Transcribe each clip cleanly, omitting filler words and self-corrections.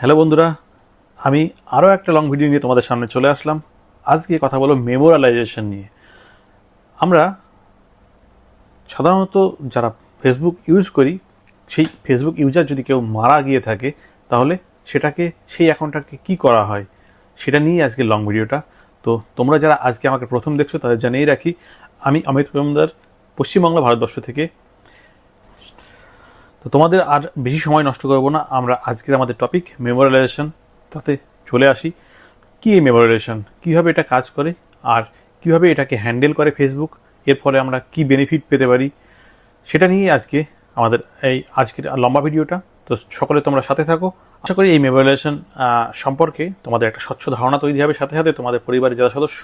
Hello বন্ধুরা, আমি আরও একটা লং ভিডিও নিয়ে তোমাদের সামনে চলে আসলাম। আজকে কথা বলো মেমোরালাইজেশন নিয়ে। আমরা সাধারণত যারা ফেসবুক ইউজ করি, সেই ফেসবুক ইউজার যদি কেউ মারা গিয়ে থাকে, তাহলে সেই অ্যাকাউন্টটাকে কী করা হয় সেটা নিয়েই আজকে লং ভিডিওটা। তো তোমরা যারা আজকে আমাকে প্রথম দেখছো তাদের জানিয়ে রাখি, আমি অমিত মজুমদার, পশ্চিমবাংলা, ভারতবর্ষ থেকে। তো তোমাদের আর বেশি সময় নষ্ট করবো না, আমরা আজকের আমাদের টপিক মেমোরালাইজেশন তাতে চলে আসি। কী এই মেমোরালাইজেশন, কীভাবে এটা কাজ করে আর কীভাবে এটাকে হ্যান্ডেল করে ফেসবুক, এর ফলে আমরা কি বেনিফিট পেতে পারি সেটা নিয়েই আজকে আমাদের এই আজকের লম্বা ভিডিওটা। তো সকলে তোমরা সাথে থাকো। আশা করি এই মেমোরালাইজেশন সম্পর্কে তোমাদের একটা স্বচ্ছ ধারণা তৈরি হবে, সাথে সাথে তোমাদের পরিবারের যারা সদস্য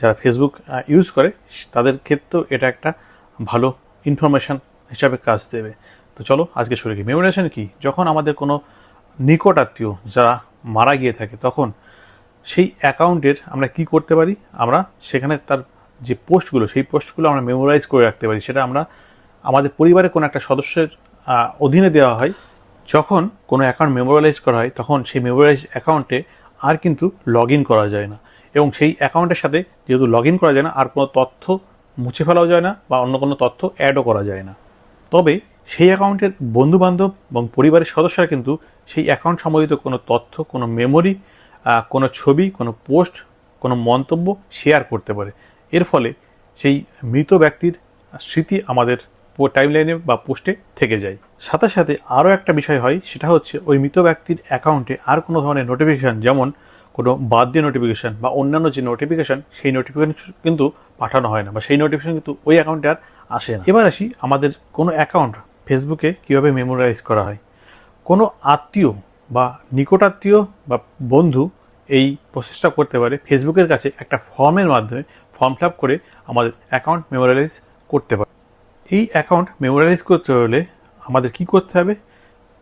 যারা ফেসবুক ইউজ করে তাদের ক্ষেত্রেও এটা একটা ভালো ইনফরমেশান হিসাবে কাজ দেবে। তো চলো আজকে শুরু করি। মেমোরালাইজেশন কি? যখন আমাদের কোনো নিকট আত্মীয় যারা মারা গিয়ে থাকে, তখন সেই অ্যাকাউন্টের আমরা কি করতে পারি, আমরা সেখানে তার যে পোস্টগুলো, সেই পোস্টগুলো আমরা মেমোরাইজ করে রাখতে পারি। সেটা আমরা আমাদের পরিবারের কোনো একটা সদস্যের অধীনে দেওয়া হয়। যখন কোনো অ্যাকাউন্ট মেমোরালাইজ করা হয়, তখন সেই মেমোরাইজ অ্যাকাউন্টে আর কিন্তু লগ ইন করা যায় না, এবং সেই অ্যাকাউন্টের সাথে যেহেতু লগ ইন করা যায় না, আর কোনো তথ্য মুছে ফেলাও যায় না বা অন্য কোনো তথ্য অ্যাডও করা যায় না। তবে সেই অ্যাকাউন্টের বন্ধুবান্ধব এবং পরিবারের সদস্যরা কিন্তু সেই অ্যাকাউন্ট সম্বন্ধিত কোনো তথ্য, কোনো মেমোরি, কোনো ছবি, কোনো পোস্ট, কোনো মন্তব্য শেয়ার করতে পারে। এর ফলে সেই মৃত ব্যক্তির স্মৃতি আমাদের টাইমলাইনে বা পোস্টে থেকে যায়। সাথে সাথে আরও একটা বিষয় হয়, সেটা হচ্ছে ওই মৃত ব্যক্তির অ্যাকাউন্টে আর কোনো ধরনের নোটিফিকেশান, যেমন কোনো বার্থডে নোটিফিকেশান বা অন্যান্য যে নোটিফিকেশান, সেই নোটিফিকেশান কিন্তু পাঠানো হয় না, বা সেই নোটিফিকেশান কিন্তু ওই অ্যাকাউন্টে আর আসে না। এবার আসি আমাদের কোনো অ্যাকাউন্ট ফেসবুকে কীভাবে মেমোরাইজ করা হয়। কোনো আত্মীয় বা নিকটাত্মীয় বা বন্ধু এই প্রসেসটা করতে পারে ফেসবুকের কাছে একটা ফর্মের মাধ্যমে ফর্ম ফিল আপ করে আমাদের অ্যাকাউন্ট মেমোরালাইজ করতে পারে। এই অ্যাকাউন্ট মেমোরালাইজ করতে হলে আমাদের কি করতে হবে?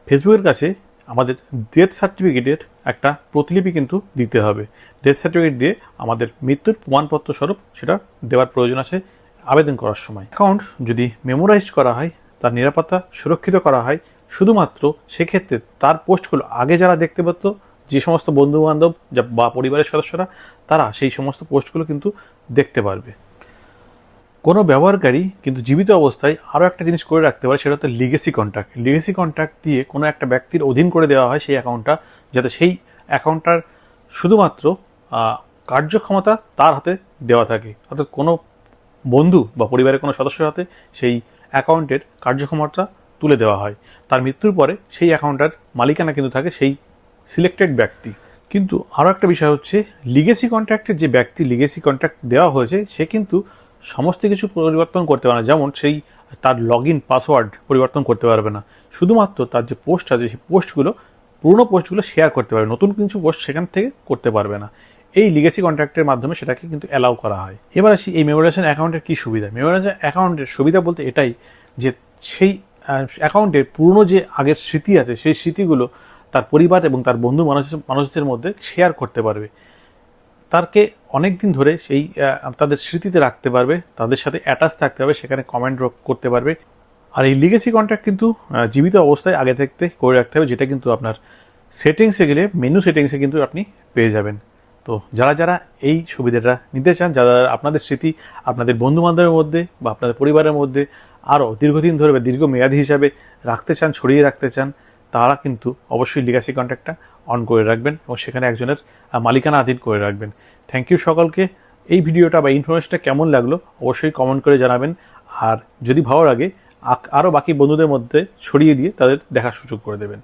ফেসবুকের কাছে আমাদের ডেথ সার্টিফিকেটের একটা প্রতিলিপি কিন্তু দিতে হবে। ডেথ সার্টিফিকেট দিয়ে আমাদের মৃত্যুর প্রমাণপত্র স্বরূপ সেটা দেওয়ার প্রয়োজন আছে আবেদন করার সময়। অ্যাকাউন্ট যদি মেমোরাইজ করা হয়, তার নিরাপত্তা সুরক্ষিত করা হয়, শুধুমাত্র সেক্ষেত্রে তার পোস্টগুলো আগে যারা দেখতে পেত, যে সমস্ত বন্ধুবান্ধব বা পরিবারের সদস্যরা, তারা সেই সমস্ত পোস্টগুলো কিন্তু দেখতে পারবে। কোনো ব্যবহারকারী কিন্তু জীবিত অবস্থায় আরও একটা জিনিস করে রাখতে পারে, সেটা হচ্ছে লিগেসি কন্ট্যাক্ট। লিগেসি কন্ট্যাক্ট দিয়ে কোনো একটা ব্যক্তির অধীন করে দেওয়া হয় সেই অ্যাকাউন্টটা, যাতে সেই অ্যাকাউন্টটার শুধুমাত্র কার্যক্ষমতা তার হাতে দেওয়া থাকে। অর্থাৎ কোনো বন্ধু বা পরিবারের কোনো সদস্যের হাতে সেই অ্যাকাউন্টের কার্যক্ষমতা তুলে দেওয়া হয়। তার মৃত্যুর পরে সেই অ্যাকাউন্টটার মালিকানা কিন্তু থাকে সেই সিলেক্টেড ব্যক্তি। কিন্তু আরও একটা বিষয় হচ্ছে, লিগেসি কন্ট্যাক্টের যে ব্যক্তি লিগেসি কন্ট্যাক্ট দেওয়া হয়েছে, সে কিন্তু সমস্ত কিছু পরিবর্তন করতে পারে না। যেমন সেই তার লগ ইন পাসওয়ার্ড পরিবর্তন করতে পারবে না, শুধুমাত্র তার যে পোস্ট আছে সেই পোস্টগুলো, পুরনো পোস্টগুলো শেয়ার করতে পারবে, নতুন কিছু পোস্ট সেখান থেকে করতে পারবে না। এই লিগেসি কন্ট্রাক্টের মাধ্যমে সেটাকে কিন্তু অ্যালাউ করা হয়। এবার আসি এই মেমোরাইজেশন অ্যাকাউন্টের কী সুবিধা। মেমোরাইজেশন অ্যাকাউন্টের সুবিধা বলতে এটাই যে সেই অ্যাকাউন্টের পুরনো যে আগের স্মৃতি আছে, সেই স্মৃতিগুলো তার পরিবার এবং তার বন্ধু মানুষদের মধ্যে শেয়ার করতে পারবে। তারকে অনেক দিন ধরে সেই তাদের স্মৃতিতে রাখতে পারবে, তাদের সাথে অ্যাটাচ থাকতে হবে, সেখানে কমেন্ট করতে পারবে। আর এই লিগেসি কন্ট্রাক্ট কিন্তু জীবিত অবস্থায় আগে থাকতে করে রাখতে হবে, যেটা কিন্তু আপনার সেটিংসে গেলে মেনু সেটিংসে কিন্তু আপনি পেয়ে যাবেন। তো যারা যারা এই সুবিধাটা নিতে চান, যারা আপনাদের স্মৃতি আপনাদের বন্ধুবান্ধবের মধ্যে বা আপনাদের পরিবারের মধ্যে আরও দীর্ঘদিন ধরে বা দীর্ঘমেয়াদী হিসাবে রাখতে চান, ছড়িয়ে রাখতে চান, তারা কিন্তু অবশ্যই লিগেসি কন্ট্রাক্টটা অন করে রাখবেন এবং সেখানে একজনের মালিকানা আধীন করে রাখবেন। থ্যাংক ইউ সকলকে। এই ভিডিওটা বা ইনফরমেশনটা কেমন লাগলো অবশ্যই কমেন্ট করে জানাবেন, আর যদি ভালো লাগে আরও বাকি বন্ধুদের মধ্যে ছড়িয়ে দিয়ে তাদের দেখার সুযোগ করে দেবেন।